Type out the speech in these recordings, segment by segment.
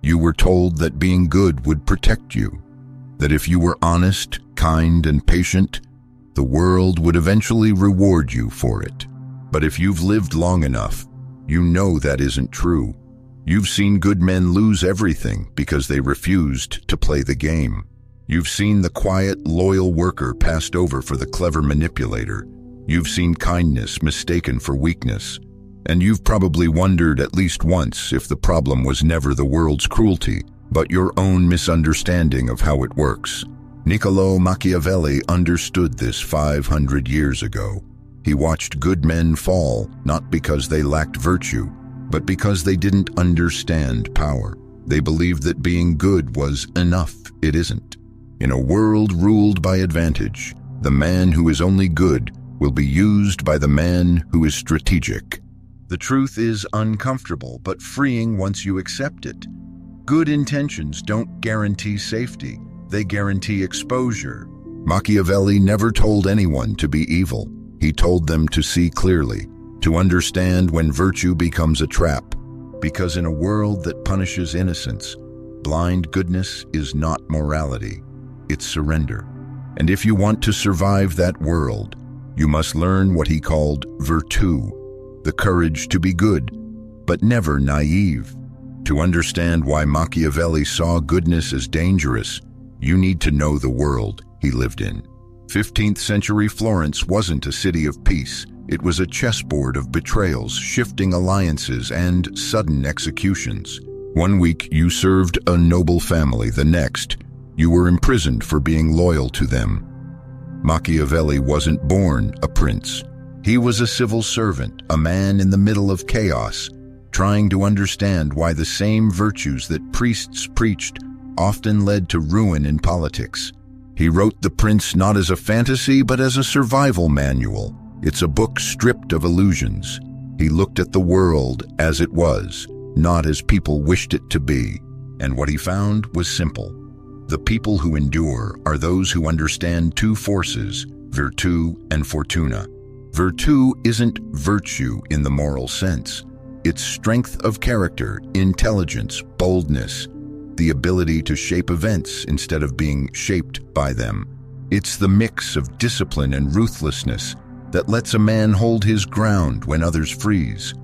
You were told that being good would protect you, that if you were honest, kind, and patient, the world would eventually reward you for it. But if you've lived long enough, you know that isn't true. You've seen good men lose everything because they refused to play the game. You've seen the quiet, loyal worker passed over for the clever manipulator. You've seen kindness mistaken for weakness. And you've probably wondered at least once if the problem was never the world's cruelty, but your own misunderstanding of how it works. Niccolò Machiavelli understood this 500 years ago. He watched good men fall, not because they lacked virtue, but because they didn't understand power. They believed that being good was enough. It isn't. In a world ruled by advantage, the man who is only good will be used by the man who is strategic. The truth is uncomfortable, but freeing once you accept it. Good intentions don't guarantee safety. They guarantee exposure. Machiavelli never told anyone to be evil. He told them to see clearly, to understand when virtue becomes a trap. Because in a world that punishes innocence, blind goodness is not morality. It's surrender. And if you want to survive that world, you must learn what he called virtue. The courage to be good, but never naive. To understand why Machiavelli saw goodness as dangerous, you need to know the world he lived in. 15th century Florence wasn't a city of peace. It was a chessboard of betrayals, shifting alliances, and sudden executions. One week you served a noble family, the next you were imprisoned for being loyal to them. Machiavelli wasn't born a prince. He was a civil servant, a man in the middle of chaos, trying to understand why the same virtues that priests preached often led to ruin in politics. He wrote The Prince not as a fantasy, but as a survival manual. It's a book stripped of illusions. He looked at the world as it was, not as people wished it to be. And what he found was simple. The people who endure are those who understand two forces, virtù and fortuna. Virtù isn't virtue in the moral sense. It's strength of character, intelligence, boldness, the ability to shape events instead of being shaped by them. It's the mix of discipline and ruthlessness that lets a man hold his ground when others freeze.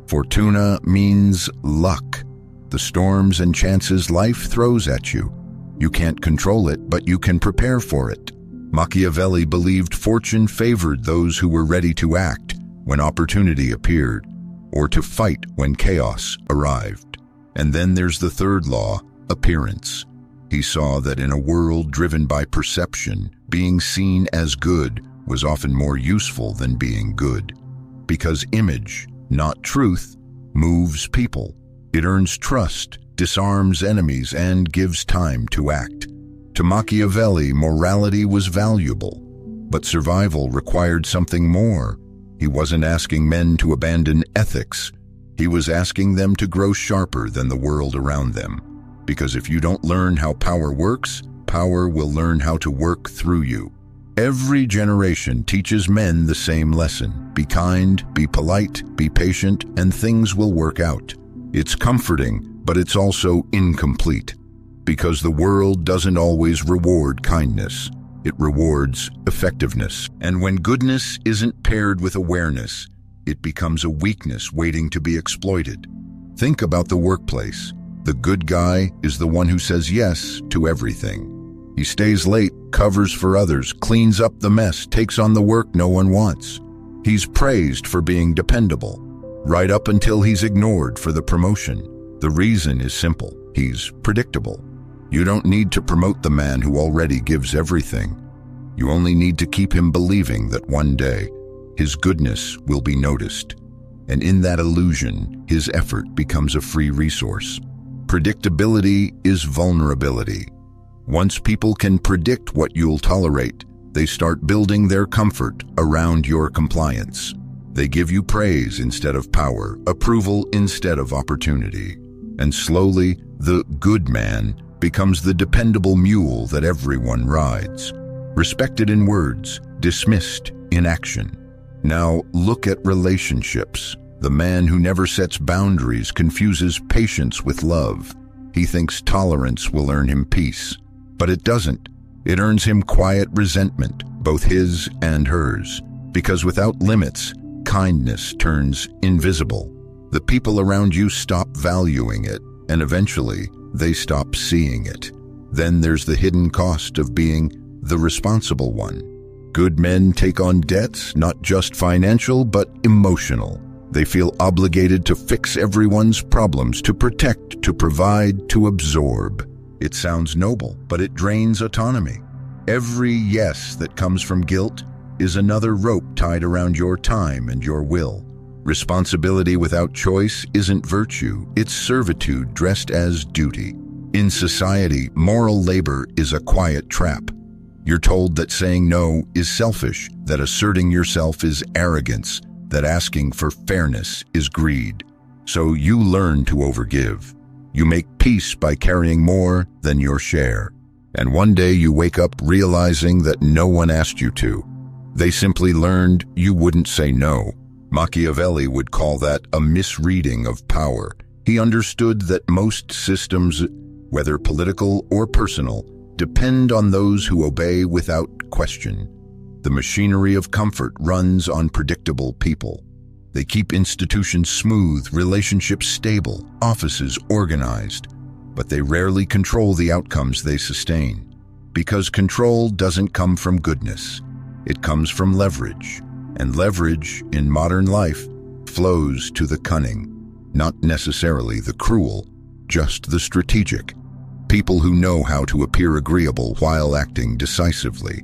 Fortuna means luck, the storms and chances life throws at you. You can't control it, but you can prepare for it. Machiavelli believed fortune favored those who were ready to act when opportunity appeared, or to fight when chaos arrived. And then there's the third law, appearance. He saw that in a world driven by perception, being seen as good was often more useful than being good. Because image, not truth, moves people. It earns trust, disarms enemies, and gives time to act. To Machiavelli, morality was valuable, but survival required something more. He wasn't asking men to abandon ethics. He was asking them to grow sharper than the world around them. Because if you don't learn how power works, power will learn how to work through you. Every generation teaches men the same lesson. Be kind, be polite, be patient, and things will work out. It's comforting, but it's also incomplete. Because the world doesn't always reward kindness. It rewards effectiveness. And when goodness isn't paired with awareness, it becomes a weakness waiting to be exploited. Think about the workplace. The good guy is the one who says yes to everything. He stays late, covers for others, cleans up the mess, takes on the work no one wants. He's praised for being dependable, right up until he's ignored for the promotion. The reason is simple. He's predictable. You don't need to promote the man who already gives everything. You only need to keep him believing that one day his goodness will be noticed. And in that illusion, his effort becomes a free resource. Predictability is vulnerability. Once people can predict what you'll tolerate, they start building their comfort around your compliance. They give you praise instead of power, approval instead of opportunity. And slowly, the good man becomes the dependable mule that everyone rides. Respected in words, dismissed in action. Now look at relationships. The man who never sets boundaries confuses patience with love. He thinks tolerance will earn him peace, but it doesn't. It earns him quiet resentment, both his and hers, because without limits, kindness turns invisible. The people around you stop valuing it, and eventually, they stop seeing it. Then there's the hidden cost of being the responsible one. Good men take on debts, not just financial, but emotional. They feel obligated to fix everyone's problems, to protect, to provide, to absorb. It sounds noble, but it drains autonomy. Every yes that comes from guilt is another rope tied around your time and your will. Responsibility without choice isn't virtue, it's servitude dressed as duty. In society, moral labor is a quiet trap. You're told that saying no is selfish, that asserting yourself is arrogance, that asking for fairness is greed. So you learn to overgive. You make peace by carrying more than your share. And one day you wake up realizing that no one asked you to. They simply learned you wouldn't say no. Machiavelli would call that a misreading of power. He understood that most systems, whether political or personal, depend on those who obey without question. The machinery of comfort runs on predictable people. They keep institutions smooth, relationships stable, offices organized, but they rarely control the outcomes they sustain. Because control doesn't come from goodness. It comes from leverage, and leverage in modern life flows to the cunning, not necessarily the cruel, just the strategic. People who know how to appear agreeable while acting decisively.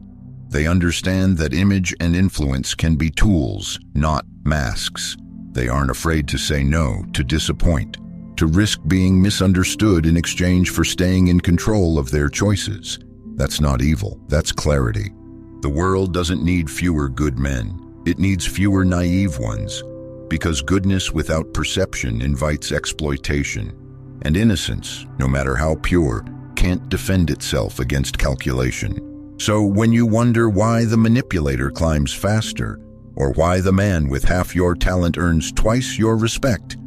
They understand that image and influence can be tools, not masks. They aren't afraid to say no, to disappoint, to risk being misunderstood in exchange for staying in control of their choices. That's not evil, that's clarity. The world doesn't need fewer good men. It needs fewer naive ones, because goodness without perception invites exploitation. And innocence, no matter how pure, can't defend itself against calculation. So when you wonder why the manipulator climbs faster, or why the man with half your talent earns twice your respect,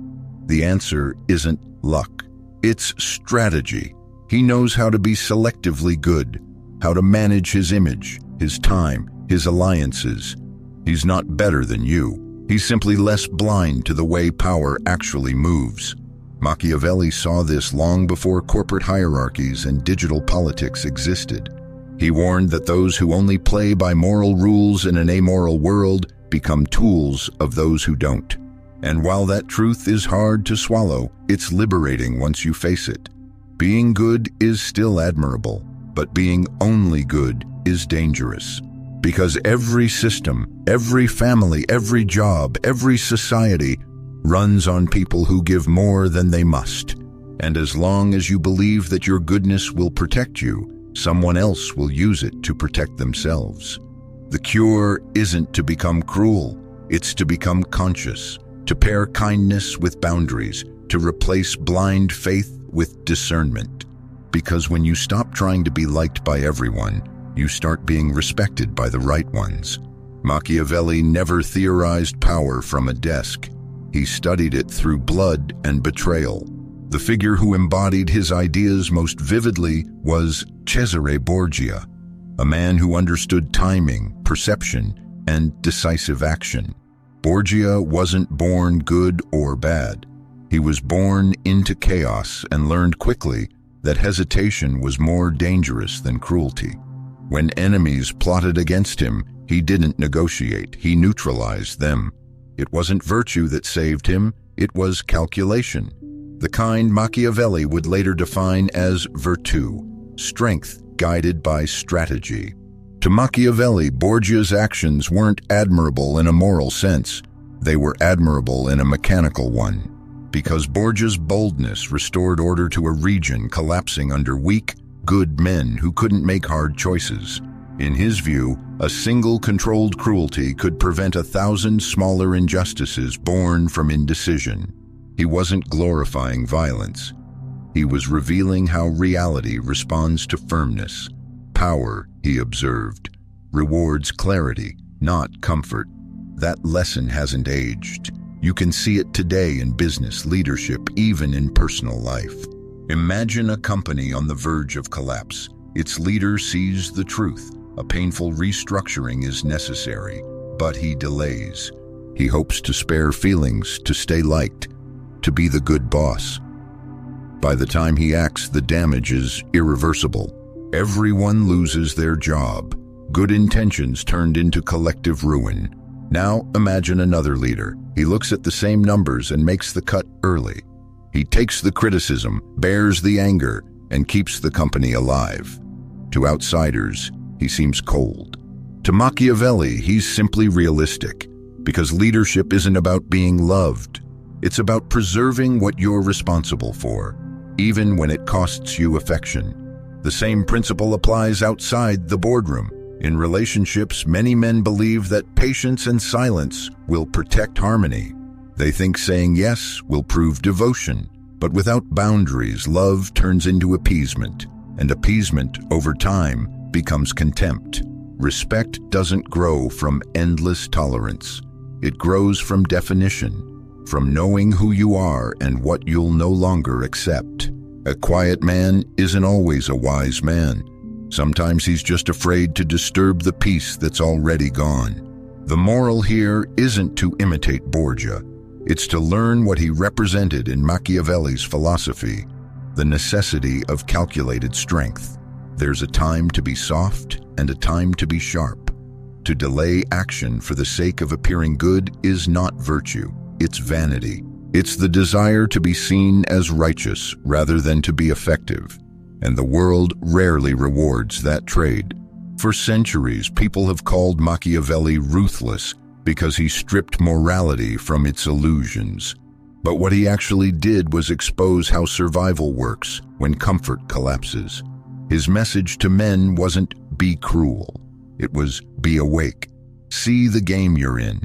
the answer isn't luck. It's strategy. He knows how to be selectively good, how to manage his image, his time, his alliances. He's not better than you. He's simply less blind to the way power actually moves. Machiavelli saw this long before corporate hierarchies and digital politics existed. He warned that those who only play by moral rules in an amoral world become tools of those who don't. And while that truth is hard to swallow, it's liberating once you face it. Being good is still admirable, but being only good is dangerous. Because every system, every family, every job, every society runs on people who give more than they must. And as long as you believe that your goodness will protect you, someone else will use it to protect themselves. The cure isn't to become cruel, it's to become conscious, to pair kindness with boundaries, to replace blind faith with discernment. Because when you stop trying to be liked by everyone, you start being respected by the right ones. Machiavelli never theorized power from a desk. He studied it through blood and betrayal. The figure who embodied his ideas most vividly was Cesare Borgia, a man who understood timing, perception, and decisive action. Borgia wasn't born good or bad. He was born into chaos and learned quickly that hesitation was more dangerous than cruelty. When enemies plotted against him, he didn't negotiate, he neutralized them. It wasn't virtue that saved him, it was calculation. The kind Machiavelli would later define as virtù, strength guided by strategy. To Machiavelli, Borgia's actions weren't admirable in a moral sense. They were admirable in a mechanical one. Because Borgia's boldness restored order to a region collapsing under weak, good men who couldn't make hard choices. In his view, a single controlled cruelty could prevent 1,000 smaller injustices born from indecision. He wasn't glorifying violence. He was revealing how reality responds to firmness. Power, he observed, rewards clarity, not comfort. That lesson hasn't aged. You can see it today in business, leadership, even in personal life. Imagine a company on the verge of collapse. Its leader sees the truth. A painful restructuring is necessary, but he delays. He hopes to spare feelings, to stay liked, to be the good boss. By the time he acts, the damage is irreversible. Everyone loses their job. Good intentions turned into collective ruin. Now imagine another leader. He looks at the same numbers and makes the cut early. He takes the criticism, bears the anger, and keeps the company alive. To outsiders, he seems cold. To Machiavelli, he's simply realistic, because leadership isn't about being loved. It's about preserving what you're responsible for, even when it costs you affection. The same principle applies outside the boardroom. In relationships, many men believe that patience and silence will protect harmony. They think saying yes will prove devotion. But without boundaries, love turns into appeasement, and appeasement over time becomes contempt. Respect doesn't grow from endless tolerance. It grows from definition, from knowing who you are and what you'll no longer accept. A quiet man isn't always a wise man. Sometimes he's just afraid to disturb the peace that's already gone. The moral here isn't to imitate Borgia. It's to learn what he represented in Machiavelli's philosophy, the necessity of calculated strength. There's a time to be soft and a time to be sharp. To delay action for the sake of appearing good is not virtue, it's vanity. It's the desire to be seen as righteous rather than to be effective. And the world rarely rewards that trade. For centuries, people have called Machiavelli ruthless because he stripped morality from its illusions. But what he actually did was expose how survival works when comfort collapses. His message to men wasn't be cruel. It was be awake. See the game you're in.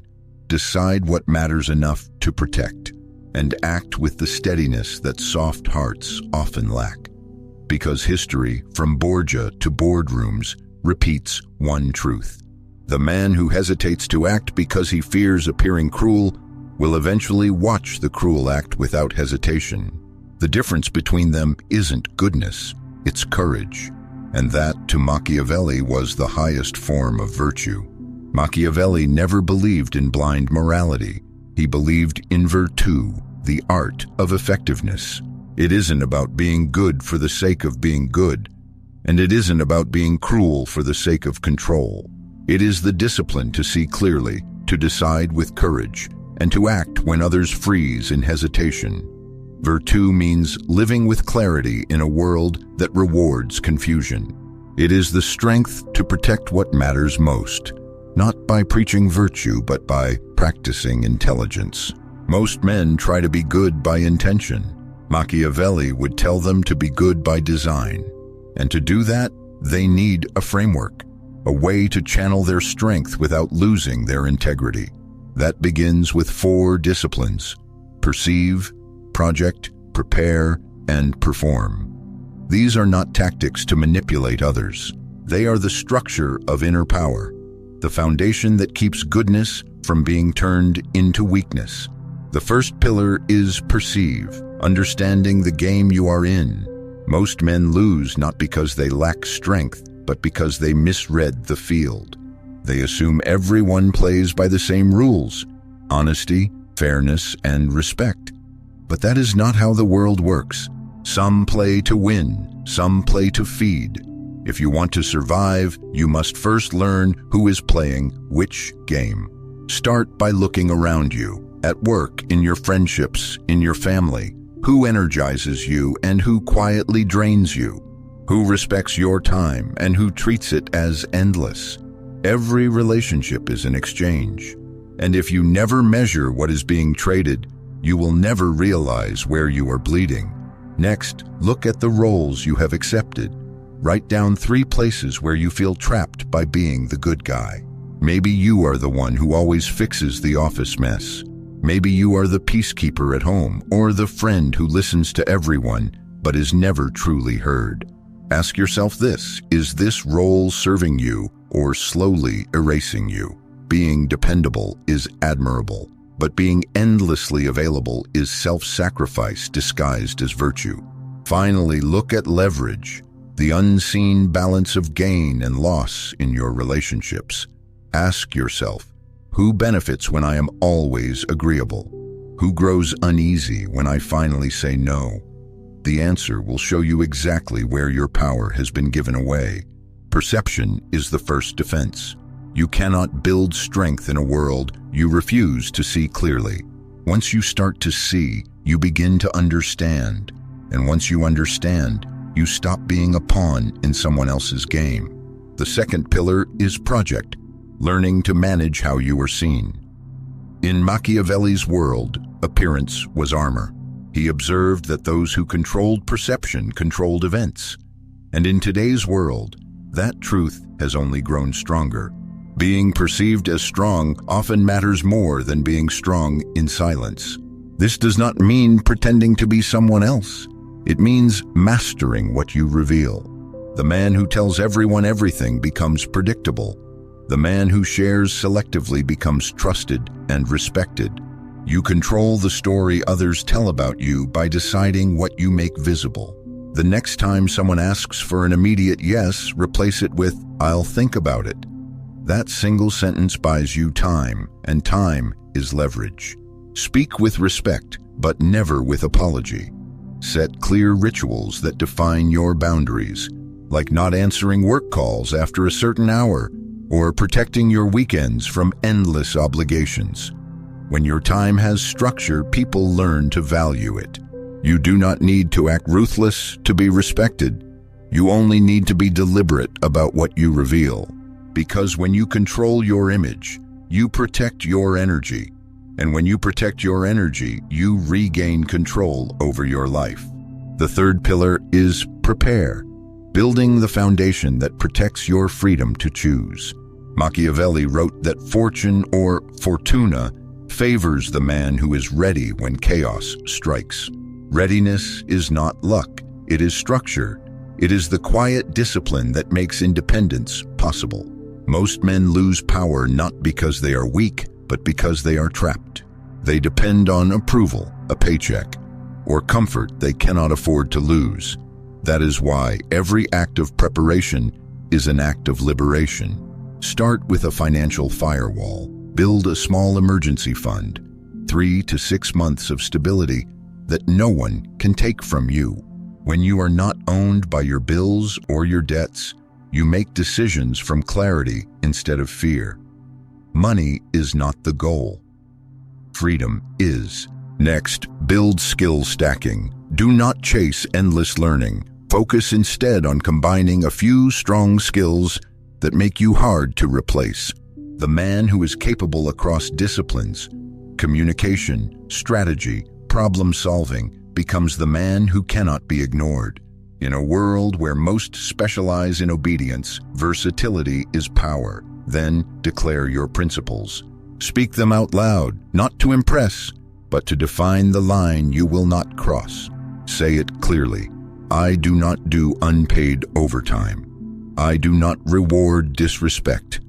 Decide what matters enough to protect. And act with the steadiness that soft hearts often lack. Because history, from Borgia to boardrooms, repeats one truth. The man who hesitates to act because he fears appearing cruel will eventually watch the cruel act without hesitation. The difference between them isn't goodness, it's courage. And that, to Machiavelli, was the highest form of virtue. Machiavelli never believed in blind morality. He believed in virtù, the art of effectiveness. It isn't about being good for the sake of being good, and it isn't about being cruel for the sake of control. It is the discipline to see clearly, to decide with courage, and to act when others freeze in hesitation. Virtù means living with clarity in a world that rewards confusion. It is the strength to protect what matters most, not by preaching virtue but by practicing intelligence. Most men try to be good by intention. Machiavelli would tell them to be good by design. And to do that, they need a framework, a way to channel their strength without losing their integrity. That begins with 4 disciplines: perceive, project, prepare, and perform. These are not tactics to manipulate others. They are the structure of inner power, the foundation that keeps goodness from being turned into weakness. The first pillar is perceive, understanding the game you are in. Most men lose not because they lack strength, but because they misread the field. They assume everyone plays by the same rules: honesty, fairness, and respect. But that is not how the world works. Some play to win, some play to feed. If you want to survive, you must first learn who is playing which game. Start by looking around you, at work, in your friendships, in your family. Who energizes you and who quietly drains you? Who respects your time and who treats it as endless? Every relationship is an exchange. And if you never measure what is being traded, you will never realize where you are bleeding. Next, look at the roles you have accepted. Write down 3 places where you feel trapped by being the good guy. Maybe you are the one who always fixes the office mess. Maybe you are the peacekeeper at home, or the friend who listens to everyone but is never truly heard. Ask yourself this: is this role serving you or slowly erasing you? Being dependable is admirable, but being endlessly available is self-sacrifice disguised as virtue. Finally, look at leverage, the unseen balance of gain and loss in your relationships. Ask yourself, who benefits when I am always agreeable? Who grows uneasy when I finally say no? The answer will show you exactly where your power has been given away. Perception is the first defense. You cannot build strength in a world you refuse to see clearly. Once you start to see, you begin to understand. And once you understand, you stop being a pawn in someone else's game. The second pillar is project, learning to manage how you are seen. In Machiavelli's world, appearance was armor. He observed that those who controlled perception controlled events. And in today's world, that truth has only grown stronger. Being perceived as strong often matters more than being strong in silence. This does not mean pretending to be someone else. It means mastering what you reveal. The man who tells everyone everything becomes predictable. The man who shares selectively becomes trusted and respected. You control the story others tell about you by deciding what you make visible. The next time someone asks for an immediate yes, replace it with, "I'll think about it." That single sentence buys you time, and time is leverage. Speak with respect, but never with apology. Set clear rituals that define your boundaries, like not answering work calls after a certain hour, or protecting your weekends from endless obligations. When your time has structure, people learn to value it. You do not need to act ruthless to be respected. You only need to be deliberate about what you reveal. Because when you control your image, you protect your energy. And when you protect your energy, you regain control over your life. The third pillar is prepare, building the foundation that protects your freedom to choose. Machiavelli wrote that fortune, or fortuna, favors the man who is ready when chaos strikes. Readiness is not luck, it is structure. It is the quiet discipline that makes independence possible. Most men lose power not because they are weak, but because they are trapped. They depend on approval, a paycheck, or comfort they cannot afford to lose. That is why every act of preparation is an act of liberation. Start with a financial firewall. Build a small emergency fund, 3 to 6 months of stability that no one can take from you. When you are not owned by your bills or your debts, you make decisions from clarity instead of fear. Money is not the goal. Freedom is. Next, build skill stacking. Do not chase endless learning. Focus instead on combining a few strong skills that make you hard to replace. The man who is capable across disciplines, communication, strategy, problem solving, becomes the man who cannot be ignored. In a world where most specialize in obedience, versatility is power. Then declare your principles. Speak them out loud, not to impress, but to define the line you will not cross. Say it clearly. I do not do unpaid overtime. I do not reward disrespect.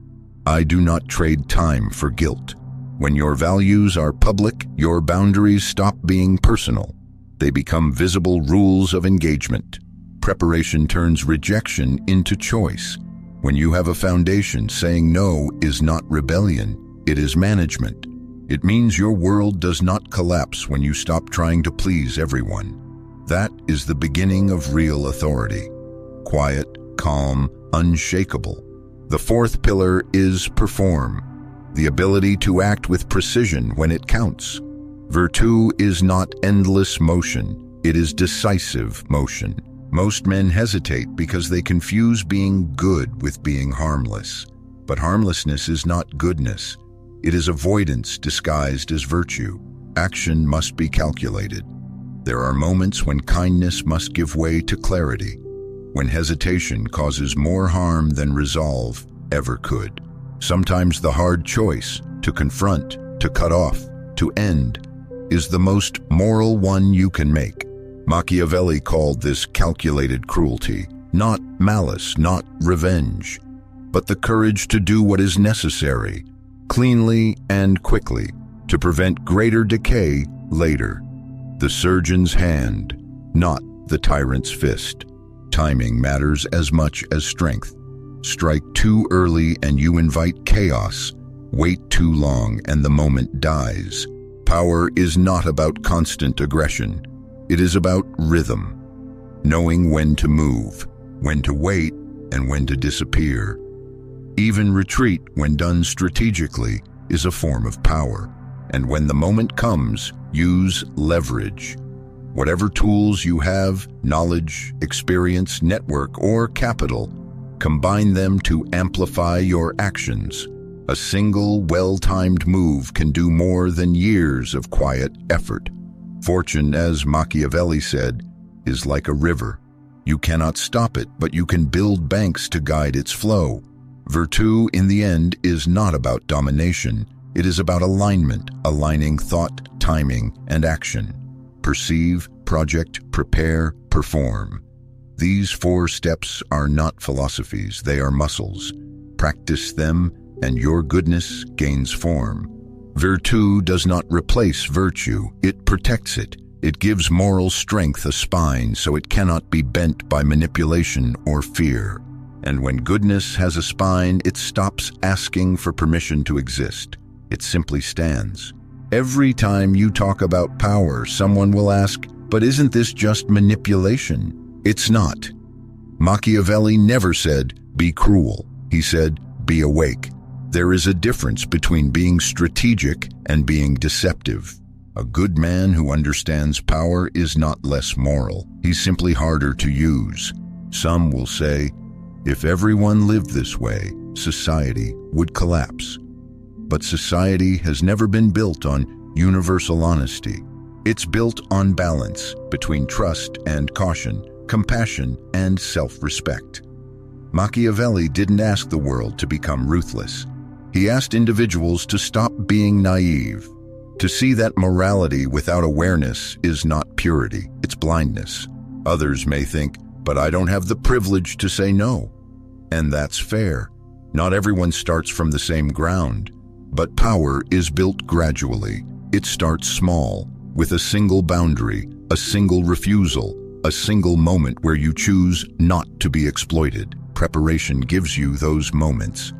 I do not trade time for guilt. When your values are public, your boundaries stop being personal. They become visible rules of engagement. Preparation turns rejection into choice. When you have a foundation, saying no is not rebellion, it is management. It means your world does not collapse when you stop trying to please everyone. That is the beginning of real authority. Quiet, calm, unshakable. The fourth pillar is perform, the ability to act with precision when it counts. Virtue is not endless motion, it is decisive motion. Most men hesitate because they confuse being good with being harmless. But harmlessness is not goodness. It is avoidance disguised as virtue. Action must be calculated. There are moments when kindness must give way to clarity, when hesitation causes more harm than resolve ever could. Sometimes the hard choice, to confront, to cut off, to end, is the most moral one you can make. Machiavelli called this calculated cruelty, not malice, not revenge, but the courage to do what is necessary, cleanly and quickly, to prevent greater decay later. The surgeon's hand, not the tyrant's fist. Timing matters as much as strength. Strike too early and you invite chaos. Wait too long and the moment dies. Power is not about constant aggression. It is about rhythm. Knowing when to move, when to wait, and when to disappear. Even retreat, when done strategically, is a form of power. And when the moment comes, use leverage. Whatever tools you have, knowledge, experience, network, or capital, combine them to amplify your actions. A single, well-timed move can do more than years of quiet effort. Fortune, as Machiavelli said, is like a river. You cannot stop it, but you can build banks to guide its flow. Virtue, in the end, is not about domination. It is about alignment, aligning thought, timing, and action. Perceive, project, prepare, perform. These 4 steps are not philosophies, they are muscles. Practice them, and your goodness gains form. Virtue does not replace virtue, it protects it. It gives moral strength a spine so it cannot be bent by manipulation or fear. And when goodness has a spine, it stops asking for permission to exist. It simply stands. Every time you talk about power, someone will ask, "But isn't this just manipulation?" It's not. Machiavelli never said, "Be cruel." He said, "Be awake." There is a difference between being strategic and being deceptive. A good man who understands power is not less moral. He's simply harder to use. Some will say, if everyone lived this way, society would collapse. But society has never been built on universal honesty. It's built on balance between trust and caution, compassion and self-respect. Machiavelli didn't ask the world to become ruthless. He asked individuals to stop being naive, to see that morality without awareness is not purity, it's blindness. Others may think, but I don't have the privilege to say no. And that's fair. Not everyone starts from the same ground. But power is built gradually. It starts small, with a single boundary, a single refusal, a single moment where you choose not to be exploited. Preparation gives you those moments.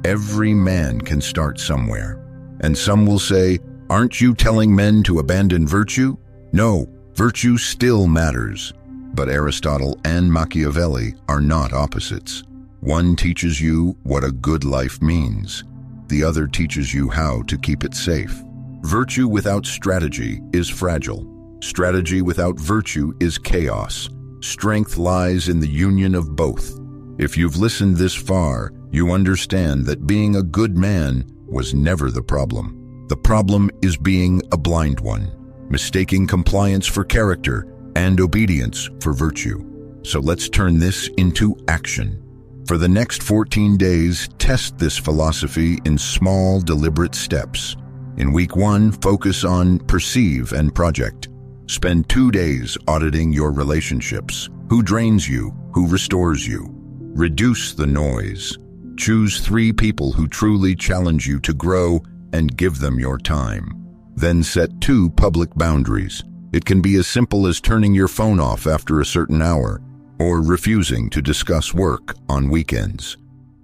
Every man can start somewhere. And some will say, aren't you telling men to abandon virtue? No, virtue still matters. But Aristotle and Machiavelli are not opposites. One teaches you what a good life means. The other teaches you how to keep it safe. Virtue without strategy is fragile. Strategy without virtue is chaos. Strength lies in the union of both. If you've listened this far, you understand that being a good man was never the problem. The problem is being a blind one, mistaking compliance for character and obedience for virtue. So let's turn this into action. For the next 14 days, test this philosophy in small, deliberate steps. In week 1, focus on perceive and project. Spend 2 days auditing your relationships. Who drains you? Who restores you? Reduce the noise. Choose 3 people who truly challenge you to grow and give them your time. Then set 2 public boundaries. It can be as simple as turning your phone off after a certain hour, or refusing to discuss work on weekends.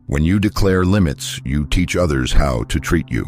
When you declare limits, you teach others how to treat you.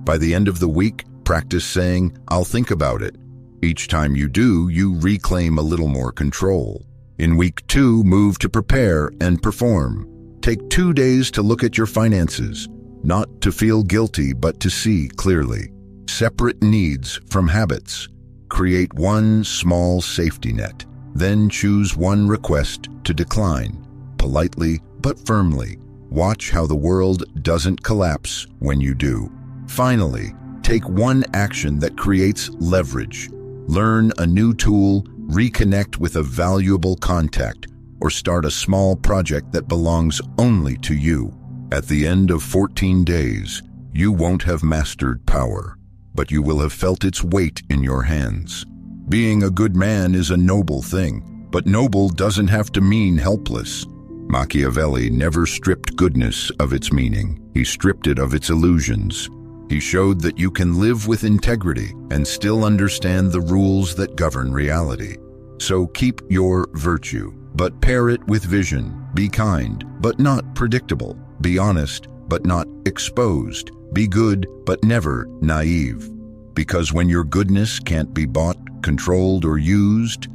By the end of the week, practice saying, "I'll think about it." Each time you do, you reclaim a little more control. In week 2, move to prepare and perform. Take 2 days to look at your finances, not to feel guilty, but to see clearly. Separate needs from habits. Create one small safety net. Then choose one request to decline, politely but firmly. Watch how the world doesn't collapse when you do. Finally, take one action that creates leverage. Learn a new tool, reconnect with a valuable contact, or start a small project that belongs only to you. At the end of 14 days, you won't have mastered power, but you will have felt its weight in your hands. Being a good man is a noble thing, but noble doesn't have to mean helpless. Machiavelli never stripped goodness of its meaning. He stripped it of its illusions. He showed that you can live with integrity and still understand the rules that govern reality. So keep your virtue, but pair it with vision. Be kind, but not predictable. Be honest, but not exposed. Be good, but never naive. Because when your goodness can't be bought, controlled, or used,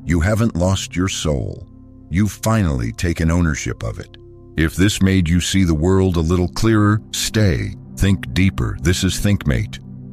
you haven't lost your soul. You've finally taken ownership of it. If this made you see the world a little clearer, stay. Think deeper. This is ThinkMate.